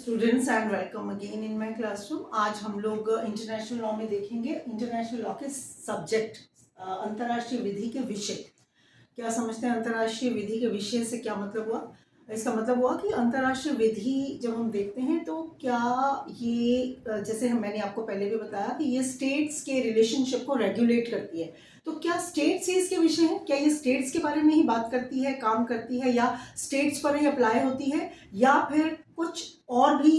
Students and welcome again in my classroom. आज हम लोग इंटरनेशनल लॉ में देखेंगे इंटरनेशनल लॉ के सब्जेक्ट, अंतर्राष्ट्रीय विधि के विषय। क्या समझते हैं अंतर्राष्ट्रीय विधि के विषय से क्या मतलब हुआ? इसका मतलब हुआ कि अंतर्राष्ट्रीय विधि जब हम देखते हैं तो क्या ये जैसे मैंने आपको पहले भी बताया कि ये स्टेट्स के रिलेशनशिप को रेगुलेट करती है। तो क्या स्टेट्स ही इसके विषय है? क्या ये स्टेट्स के बारे में ही बात करती है, काम करती है, या स्टेट्स पर ही अप्लाई होती है, या फिर कुछ और भी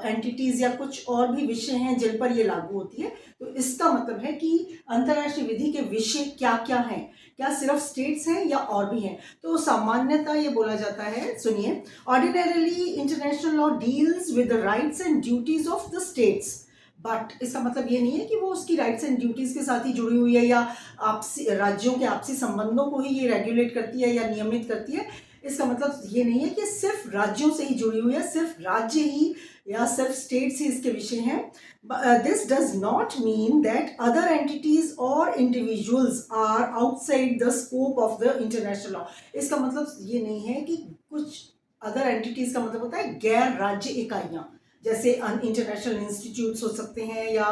एंटिटीज या कुछ और भी विषय हैं जिन पर ये लागू होती है? तो इसका मतलब है कि अंतर्राष्ट्रीय विधि के विषय क्या क्या हैं, क्या सिर्फ स्टेट्स हैं या और भी हैं? तो सामान्यतः ये बोला जाता है, सुनिए, ordinarily international law deals with the rights and duties of the states. But इसका मतलब ये नहीं है कि वो उसकी राइट्स एंड ड्यूटीज के साथ ही जुड़ी हुई है या आपसी राज्यों के आपसी संबंधों को ही ये रेगुलेट करती है या नियमित करती है। इसका मतलब ये नहीं है कि सिर्फ राज्यों से ही जुड़ी हुई है, सिर्फ राज्य ही या सिर्फ स्टेट्स ही इसके विषय हैं। This does not mean that other entities और individuals are outside the scope of the international law. इसका मतलब ये नहीं है कि कुछ अदर एंटिटीज का मतलब होता है गैर राज्य इकाइयां, जैसे इंटरनेशनल इंस्टीट्यूट्स हो सकते हैं या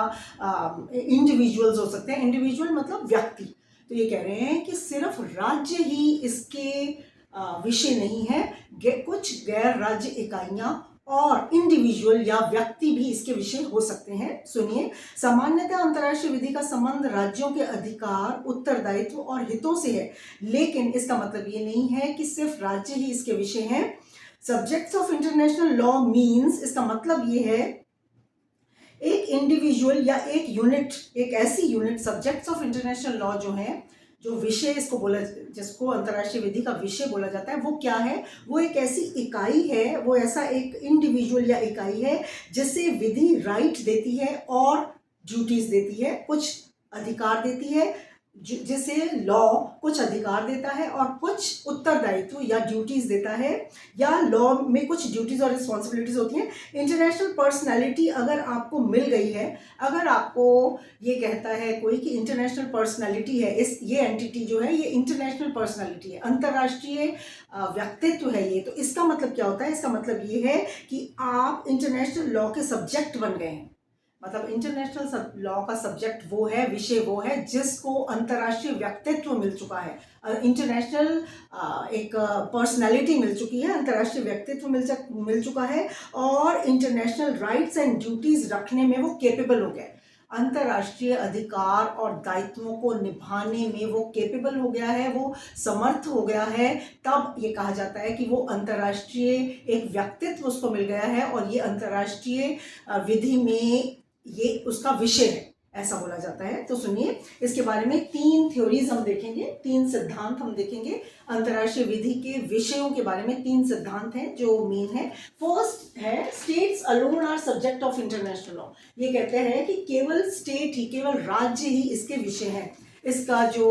इंडिविजुअल्स हो सकते हैं। इंडिविजुअल मतलब व्यक्ति। तो ये कह रहे हैं कि सिर्फ राज्य ही इसके विषय नहीं है, कुछ गैर राज्य इकाइयां और इंडिविजुअल या व्यक्ति भी इसके विषय हो सकते हैं। सुनिए, सामान्यतः अंतर्राष्ट्रीय विधि का संबंध राज्यों के अधिकार, उत्तरदायित्व और हितों से है, लेकिन इसका मतलब ये नहीं है कि सिर्फ राज्य ही इसके विषय हैं। Subjects of international law means, इसका मतलब ये है एक इंडिविजुअल या एक यूनिट, एक ऐसी unit, subjects of international law जो है, जो विषय इसको बोला, जिसको अंतर्राष्ट्रीय विधि का विषय बोला जाता है, वो क्या है? वो एक ऐसी इकाई है, वो ऐसा एक इंडिविजुअल या इकाई है जिसे विधि राइट देती है और ड्यूटीज देती है, कुछ अधिकार देती है, जिसे लॉ कुछ अधिकार देता है और कुछ उत्तरदायित्व या ड्यूटीज देता है, या लॉ में कुछ ड्यूटीज और रिस्पॉन्सिबिलिटीज होती हैं। इंटरनेशनल पर्सनैलिटी अगर आपको मिल गई है, अगर आपको ये कहता है कोई कि इंटरनेशनल पर्सनैलिटी है, ये एंटिटी जो है ये इंटरनेशनल पर्सनैलिटी है, अंतर्राष्ट्रीय व्यक्तित्व है ये, तो इसका मतलब क्या होता है? इसका मतलब ये है कि आप इंटरनेशनल लॉ के सब्जेक्ट बन गए हैं। मतलब इंटरनेशनल लॉ का सब्जेक्ट वो है, विषय वो है जिसको अंतर्राष्ट्रीय व्यक्तित्व मिल चुका है, इंटरनेशनल एक पर्सनालिटी मिल चुकी है, अंतर्राष्ट्रीय व्यक्तित्व मिल चुका है, और इंटरनेशनल राइट्स एंड ड्यूटीज रखने में वो केपेबल हो गया है, अंतर्राष्ट्रीय अधिकार और दायित्वों को निभाने में वो केपेबल हो गया है, वो समर्थ हो गया है। तब ये कहा जाता है कि वो अंतर्राष्ट्रीय एक व्यक्तित्व उसको मिल गया है और ये अंतर्राष्ट्रीय विधि में ये उसका विषय है, ऐसा बोला जाता है। तो सुनिए, इसके बारे में 3 थ्योरीज हम देखेंगे, 3 सिद्धांत हम देखेंगे। अंतर्राष्ट्रीय विधि के विषयों के बारे में 3 सिद्धांत हैं जो मेन है। फर्स्ट है, states alone are subject of international law. ये कहते हैं कि केवल स्टेट ही, केवल राज्य ही इसके विषय हैं। इसका जो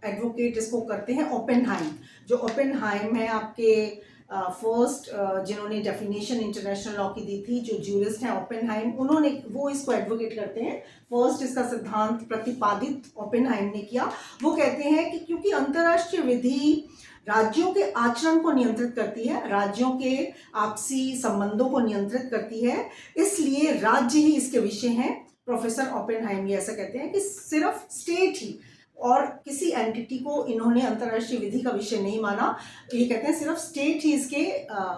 एडवोकेट इसको करते हैं ओपेनहाइम, जो ओपेनहाइम है आपके फर्स्ट जिन्होंने डेफिनेशन इंटरनेशनल लॉ की दी थी, जो ज्यूरिस्ट हैं ओपेनहाइम, उन्होंने वो इसको एडवोकेट करते हैं। फर्स्ट इसका सिद्धांत प्रतिपादित ओपेनहाइम ने किया। वो कहते हैं कि क्योंकि अंतर्राष्ट्रीय विधि राज्यों के आचरण को नियंत्रित करती है, राज्यों के आपसी संबंधों को नियंत्रित करती है, इसलिए राज्य ही इसके विषय हैं। प्रोफेसर ओपेनहाइम ये ऐसा कहते हैं कि सिर्फ स्टेट ही, और किसी एंटिटी को इन्होंने अंतर्राष्ट्रीय विधि का विषय नहीं माना। ये कहते हैं सिर्फ स्टेट ही इसके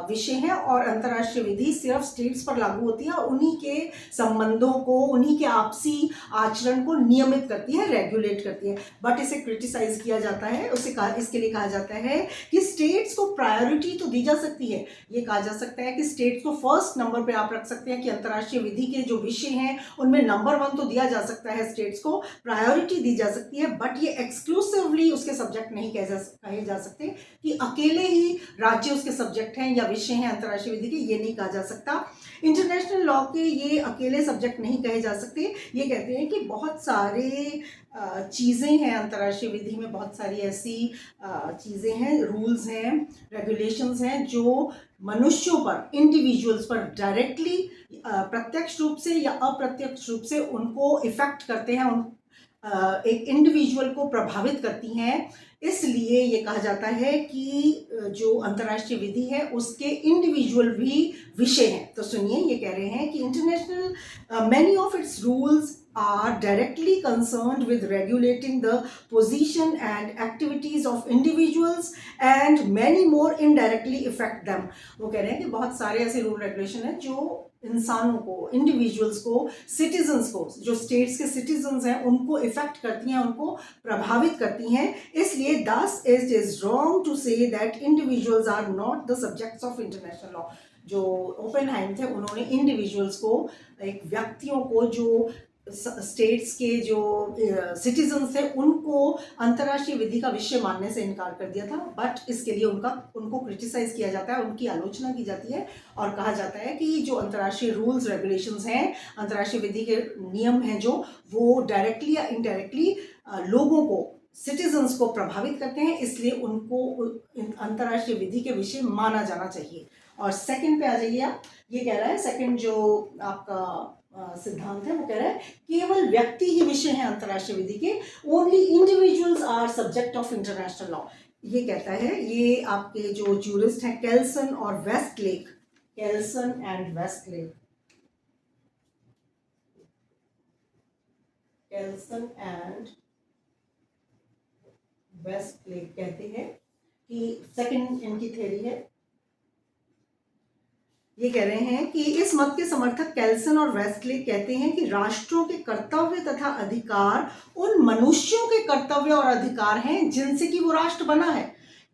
विषय हैं और अंतर्राष्ट्रीय विधि सिर्फ स्टेट्स पर लागू होती है और उन्हीं के संबंधों को, उन्हीं के आपसी आचरण को नियमित करती है, रेगुलेट करती है। बट इसे क्रिटिसाइज किया जाता है, इसके लिए कहा जाता है कि स्टेट्स को प्रायोरिटी तो दी जा सकती है। ये कहा जा सकता है कि स्टेट्स को फर्स्ट नंबर पर आप रख सकते हैं कि अंतर्राष्ट्रीय विधि के जो विषय हैं उनमें नंबर 1 तो दिया जा सकता है, स्टेट्स को प्रायोरिटी दी जा सकती है, बट ये एक्सक्लूसिवली उसके सब्जेक्ट नहीं कहे जा सकते कि अकेले ही राज्य उसके सब्जेक्ट हैं या विषय हैं अंतर्राष्ट्रीय विधि के, ये नहीं कहा जा सकता। इंटरनेशनल लॉ के ये अकेले सब्जेक्ट नहीं कहे जा सकते। ये कहते हैं कि बहुत सारे चीज़ें हैं अंतर्राष्ट्रीय विधि में, बहुत सारी ऐसी चीज़ें हैं, रूल्स हैं, रेगुलेशंस हैं जो मनुष्यों पर, इंडिविजुअल्स पर डायरेक्टली, प्रत्यक्ष रूप से या अप्रत्यक्ष रूप से उनको इफेक्ट करते हैं, एक इंडिविजुअल को प्रभावित करती हैं, इसलिए ये कहा जाता है कि जो अंतर्राष्ट्रीय विधि है उसके इंडिविजुअल भी विषय हैं। तो सुनिए, ये कह रहे हैं कि international many of its rules are directly concerned with regulating the position and activities of individuals and many more indirectly affect them। वो कह रहे हैं कि बहुत सारे ऐसे रूल रेगुलेशन हैं जो इंसानों को, इंडिविजुअल्स को, सिटीजन्स को, जो स्टेट्स के सिटीजन्स हैं उनको इफेक्ट करती हैं, उनको प्रभावित करती हैं। इसलिए thus it is wrong to say that individuals are not the subjects of international law। जो ओपेनहाइम थे उन्होंने इंडिविजुअल्स को, एक व्यक्तियों को, जो स्टेट्स के जो सिटीजन्स थे उनको अंतर्राष्ट्रीय विधि का विषय मानने से इनकार कर दिया था। बट इसके लिए उनको क्रिटिसाइज किया जाता है, उनकी आलोचना की जाती है और कहा जाता है कि जो अंतर्राष्ट्रीय रूल्स रेगुलेशंस हैं, अंतर्राष्ट्रीय विधि के नियम हैं जो, वो डायरेक्टली या इनडायरेक्टली लोगों को, सिटीजन्स को प्रभावित करते हैं, इसलिए उनको अंतर्राष्ट्रीय विधि के विषय माना जाना चाहिए। और सेकंड पे आ जाइए आप। ये कह रहा है, सेकंड जो आपका सिद्धांत है वो कह रहा है केवल व्यक्ति ही विषय है अंतर्राष्ट्रीय विधि के, only individuals are subject of international law. ये कहता है, ये आपके जो ज्यूरिस्ट हैं केल्सन और Westlake, Kelsen and Westlake, Kelsen and Westlake कहते हैं कि सेकंड इनकी थ्योरी है। ये कह रहे हैं कि इस मत के समर्थक केल्सन और वेस्टलेक कहते हैं कि राष्ट्रों के कर्तव्य तथा अधिकार उन मनुष्यों के कर्तव्य और अधिकार हैं जिनसे कि वो राष्ट्र बना है।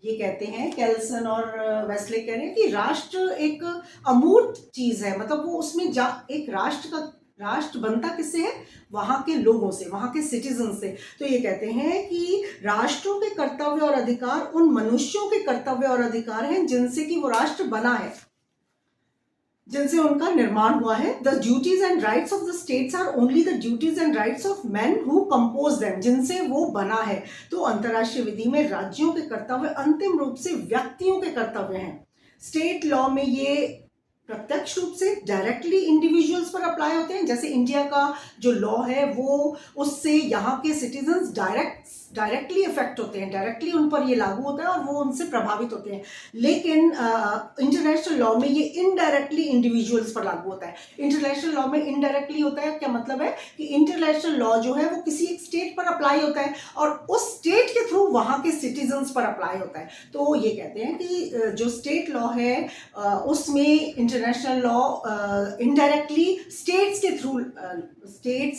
ये कहते हैं, केल्सन और वेस्टलेक कह रहे हैं कि राष्ट्र एक अमूर्त चीज है, मतलब वो उसमें एक राष्ट्र बनता किससे है? वहां के लोगों से, वहां के सिटीजन से। तो ये कहते हैं कि राष्ट्रों के कर्तव्य और अधिकार उन मनुष्यों के कर्तव्य और अधिकार हैं जिनसे कि वो राष्ट्र बना है, जिनसे उनका निर्माण हुआ है। The duties and rights of the states are only the duties and rights of man who compose them, जिनसे वो बना है। तो अंतर्राष्ट्रीय विधि में राज्यों के कर्तव्य अंतिम रूप से व्यक्तियों के कर्तव्य हैं। स्टेट लॉ में ये प्रत्यक्ष रूप से डायरेक्टली इंडिविजुअल्स पर अप्लाई होते हैं, जैसे इंडिया का जो लॉ है वो, उससे यहाँ के सिटीजन्स डायरेक्टली इफेक्ट होते हैं, डायरेक्टली उन पर ये लागू होता है और वो उनसे प्रभावित होते हैं। लेकिन इंटरनेशनल लॉ में ये इनडायरेक्टली इंडिविजुअल्स पर लागू होता है। इंटरनेशनल लॉ में इनडायरेक्टली होता है, क्या मतलब है कि इंटरनेशनल लॉ जो है वो किसी एक स्टेट पर अप्लाई होता है और उस स्टेट के थ्रू वहाँ के सिटीजन्स पर अप्लाई होता है। तो ये कहते हैं कि जो स्टेट लॉ है उसमें इंटरनेशनल लॉ इनडायरेक्टली स्टेट्स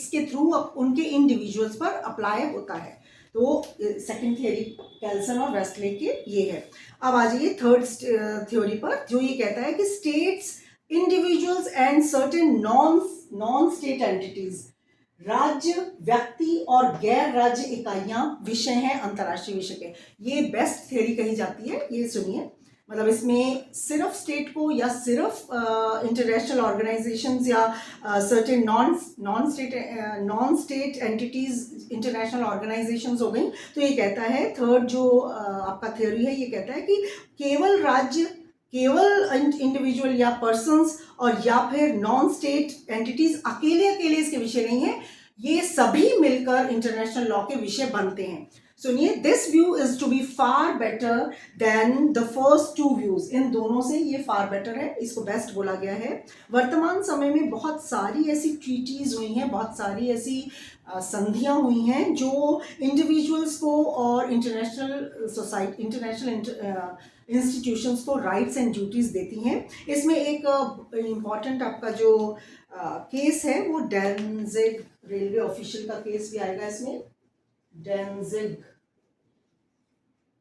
के थ्रू उनके इंडिविजुअल्स पर अप्लाई होता है। तो सेकंड थ्योरी केल्सन और वेस्टलेक के ये है। अब आ जाइए थर्ड थ्योरी पर, जो ये कहता है कि states, individuals and certain non state entities, राज्य, व्यक्ति और गैर राज्य इकाइयां विषय हैं अंतर्राष्ट्रीय विषय के। ये बेस्ट थ्योरी कही जाती है। ये सुनिए, मतलब इसमें सिर्फ स्टेट को या सिर्फ इंटरनेशनल ऑर्गेनाइजेशंस या certain non state entities international organisations हो गई। तो ये कहता है, थर्ड जो आपका थ्योरी है, ये कहता है कि केवल राज्य, केवल इंडिविजुअल या पर्सन्स और या फिर नॉन स्टेट एंटिटीज अकेले इसके विषय नहीं है, ये सभी मिलकर इंटरनेशनल लॉ के विषय बनते हैं। सुनिए, this view is to be far better than the first two views. इन दोनों से ये फार बेटर है, इसको बेस्ट बोला गया है। वर्तमान समय में बहुत सारी ऐसी ट्रीटीज हुई हैं, बहुत सारी ऐसी संधियां हुई हैं जो इंडिविजुअल्स को और इंटरनेशनल सोसाइटी, इंटरनेशनल इंस्टीट्यूशंस को राइट्स एंड ड्यूटीज देती हैं। इसमें एक इम्पॉर्टेंट आपका जो केस है वो डेंजिग रेलवे ऑफिशियल का केस भी आएगा इसमें। Danzig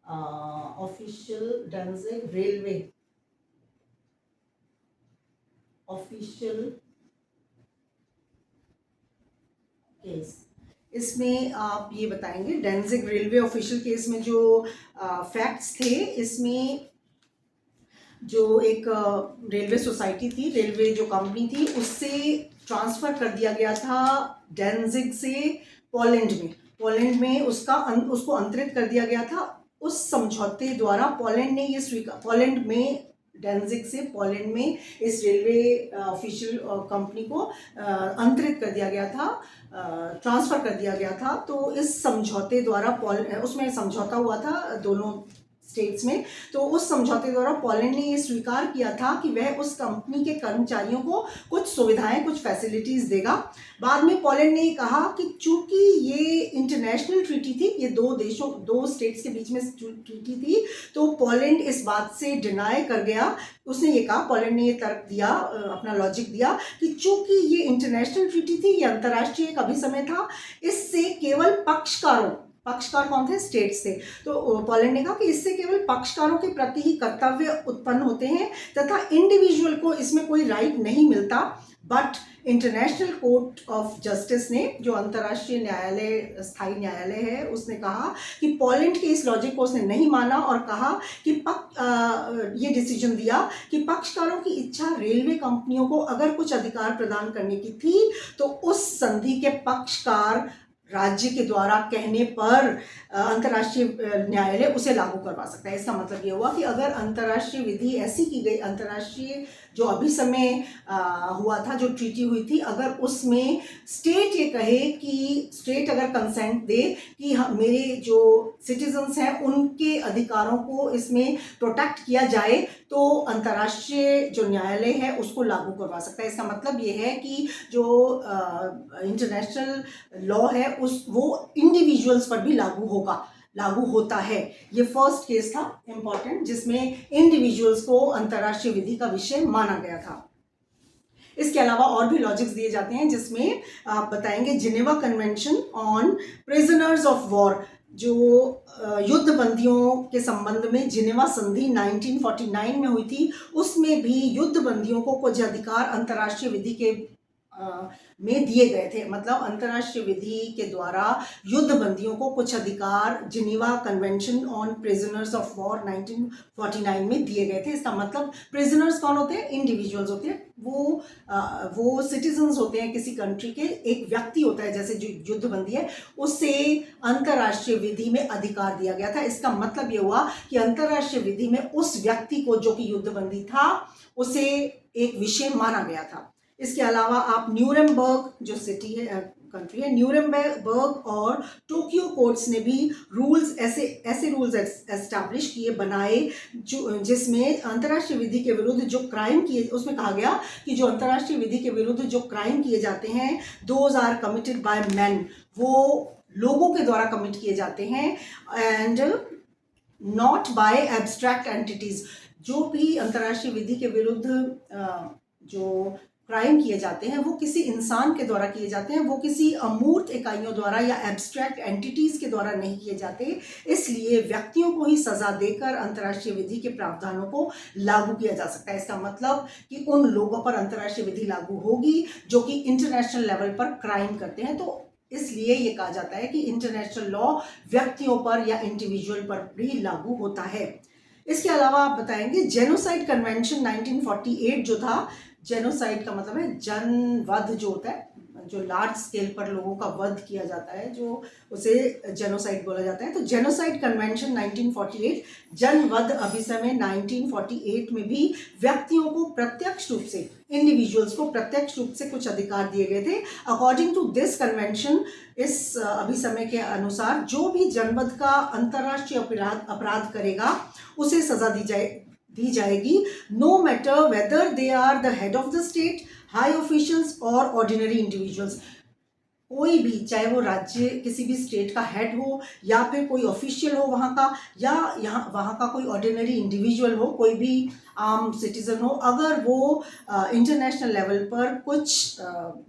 official, Danzig railway official case. इसमें आप ये बताएंगे, डेंजिग रेलवे ऑफिशियल केस में जो फैक्ट्स थे, इसमें जो एक रेलवे सोसाइटी थी, रेलवे जो कंपनी थी, उससे ट्रांसफ़र कर दिया गया था डेंजिग से पोलैंड में उसको अंतरित कर दिया गया था। उस समझौते द्वारा पोलैंड में डेंजिक से पोलैंड में इस रेलवे ऑफिशियल कंपनी को अंतरित कर दिया गया था, ट्रांसफ़र कर दिया गया था। तो इस समझौते द्वारा उसमें समझौता हुआ था दोनों स्टेट्स में। तो उस समझौते द्वारा पोलैंड ने ये स्वीकार किया था कि वह उस कंपनी के कर्मचारियों को कुछ सुविधाएं, कुछ फैसिलिटीज़ देगा। बाद में पोलैंड ने ये कहा कि चूंकि ये इंटरनेशनल ट्रीटी थी, ये दो स्टेट्स के बीच में ट्रीटी थी, तो पोलैंड इस बात से डिनाई कर गया। उसने ये कहा, पोलैंड ने ये तर्क दिया, अपना लॉजिक दिया कि चूंकि ये इंटरनेशनल ट्रीटी थी, ये अंतर्राष्ट्रीय एक अभिसमय था, इससे केवल पक्षकार कौन थे? स्टेट्स थे। तो पोलैंड ने कहा कि इससे केवल पक्षकारों के प्रति ही कर्तव्य उत्पन्न होते हैं तथा इंडिविजुअल को इसमें कोई राइट नहीं मिलता। But international court of justice ने, जो अंतर्राष्ट्रीय न्यायालय, स्थायी न्यायालय है, उसने कहा कि पोलैंड के इस लॉजिक को उसने नहीं माना और कहा कि ये डिसीजन दिया कि पक्षकारों की इच्छा रेलवे कंपनियों को अगर कुछ अधिकार प्रदान करने की थी तो उस संधि के पक्षकार राज्य के द्वारा कहने पर अंतर्राष्ट्रीय न्यायालय उसे लागू करवा सकता है। इसका मतलब ये हुआ कि अगर अंतर्राष्ट्रीय विधि ऐसी की गई, अंतर्राष्ट्रीय जो अभिसमय हुआ था, जो ट्रीटी हुई थी, अगर उसमें स्टेट ये कहे कि स्टेट अगर कंसेंट दे कि मेरे जो सिटीजन्स हैं उनके अधिकारों को इसमें प्रोटेक्ट किया जाए, तो अंतर्राष्ट्रीय जो न्यायालय है उसको लागू करवा सकता है। इसका मतलब ये है कि जो इंटरनेशनल लॉ है वो इंडिविजुअल्स पर भी लागू होता है। ये फर्स्ट केस था इम्पॉर्टेंट, जिसमें इंडिविजुअल्स को अंतर्राष्ट्रीय विधि का विषय माना गया था। इसके अलावा और भी लॉजिक्स दिए जाते हैं, जिसमें आप बताएंगे Geneva convention on prisoners of war, जो युद्ध बंदियों के संबंध में जिनेवा संधि 1949 में हुई थी, उसमें भी युद्ध बंदियों को कुछ अधिकार अंतर्राष्ट्रीय विधि के में दिए गए थे। मतलब अंतर्राष्ट्रीय विधि के द्वारा युद्ध बंदियों को कुछ अधिकार Geneva convention on prisoners of war 1949 में दिए गए थे। इसका मतलब प्रिजनर्स कौन होते हैं? इंडिविजुअल्स होते हैं, वो सिटीजन्स होते हैं किसी कंट्री के। एक व्यक्ति होता है, जैसे जो युद्ध बंदी है, उसे अंतर्राष्ट्रीय विधि में अधिकार दिया गया था। इसका मतलब ये हुआ कि अंतर्राष्ट्रीय विधि में उस व्यक्ति को, जो कि युद्ध बंदी था, उसे एक विषय माना गया था। इसके अलावा आप न्यूरेमबर्ग, जो सिटी है, कंट्री है, न्यूरेमबर्ग और टोक्यो कोर्ट्स ने भी रूल्स, ऐसे रूल्स एस्टैब्लिश किए, बनाए, जो जिसमें अंतर्राष्ट्रीय विधि के विरुद्ध जो क्राइम किए, उसमें कहा गया कि जो अंतर्राष्ट्रीय विधि के विरुद्ध जो क्राइम किए जाते हैं, those are committed by man, वो लोगों के द्वारा कमिट किए जाते हैं, and not by abstract entities. जो भी अंतर्राष्ट्रीय विधि के विरुद्ध जो क्राइम किए जाते हैं वो किसी इंसान के द्वारा किए जाते हैं, वो किसी अमूर्त इकाइयों द्वारा या एब्स्ट्रैक्ट एंटिटीज के द्वारा नहीं किए जाते। इसलिए व्यक्तियों को ही सजा देकर अंतर्राष्ट्रीय विधि के प्रावधानों को लागू किया जा सकता है। इसका मतलब कि उन लोगों पर अंतर्राष्ट्रीय विधि लागू होगी जो कि इंटरनेशनल लेवल पर क्राइम करते हैं। तो इसलिए ये कहा जाता है कि इंटरनेशनल लॉ व्यक्तियों पर या इंडिविजुअल पर भी लागू होता है। इसके अलावा आप बताएंगे जेनोसाइड कन्वेंशन 1948 जो था, जेनोसाइड का मतलब है जनवध, जो होता है, जो लार्ज स्केल पर लोगों का वध किया जाता है, जो उसे जेनोसाइड बोला जाता है। तो जेनोसाइड कन्वेंशन 1948, जनवध अभिसमय 1948 में भी व्यक्तियों को प्रत्यक्ष रूप से, इंडिविजुअल्स को प्रत्यक्ष रूप से कुछ अधिकार दिए गए थे। अकॉर्डिंग टू दिस कन्वेंशन, इस अभिसमय के अनुसार जो भी जनवध का अंतर्राष्ट्रीय अपराध करेगा उसे सजा दी जाएगी, no matter whether they are the head of the state, high officials और ऑर्डिनरी इंडिविजुअल्स। कोई भी, चाहे वो राज्य किसी भी स्टेट का हेड हो या फिर कोई ऑफिशियल हो वहाँ का, या वहाँ का कोई ऑर्डिनरी इंडिविजुअल हो, कोई भी आम सिटीजन हो, अगर वो इंटरनेशनल लेवल पर कुछ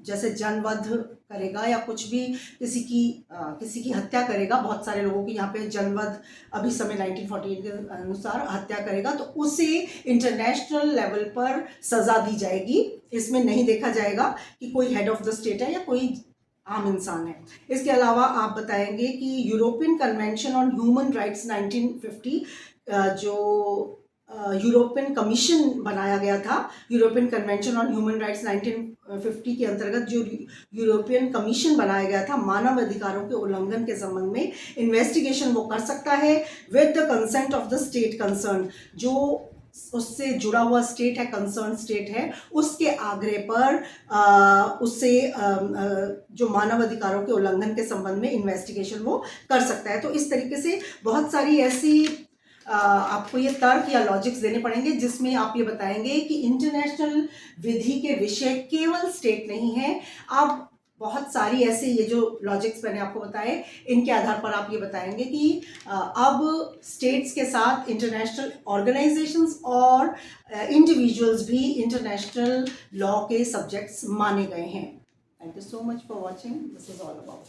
जैसे जनवध करेगा या कुछ भी किसी की हत्या करेगा, बहुत सारे लोगों की यहाँ पे जनवध अभिसमय 1948 के अनुसार हत्या करेगा, तो उसे इंटरनेशनल लेवल पर सजा दी जाएगी। इसमें नहीं देखा जाएगा कि कोई हेड ऑफ द स्टेट है या कोई आम इंसान है। इसके अलावा आप बताएंगे कि European convention on human rights 1950, जो यूरोपियन कमीशन बनाया गया था, European convention on human rights 1950 के अंतर्गत जो यूरोपियन कमीशन बनाया गया था, मानव अधिकारों के उल्लंघन के संबंध में इन्वेस्टिगेशन वो कर सकता है with the consent of the state concern. जो उससे जुड़ा हुआ स्टेट है, कंसर्न स्टेट है, उसके आग्रह पर उससे जो मानव अधिकारों के उल्लंघन के संबंध में इन्वेस्टिगेशन वो कर सकता है। तो इस तरीके से बहुत सारी ऐसी आपको ये तर्क या लॉजिक्स देने पड़ेंगे जिसमें आप ये बताएंगे कि इंटरनेशनल विधि के विषय केवल स्टेट नहीं है। आप बहुत सारी ऐसे ये जो लॉजिक्स मैंने आपको बताए इनके आधार पर आप ये बताएंगे कि अब स्टेट्स के साथ इंटरनेशनल ऑर्गेनाइजेशंस और इंडिविजुअल्स भी इंटरनेशनल लॉ के सब्जेक्ट्स माने गए हैं। Thank you so much for watching. This is all about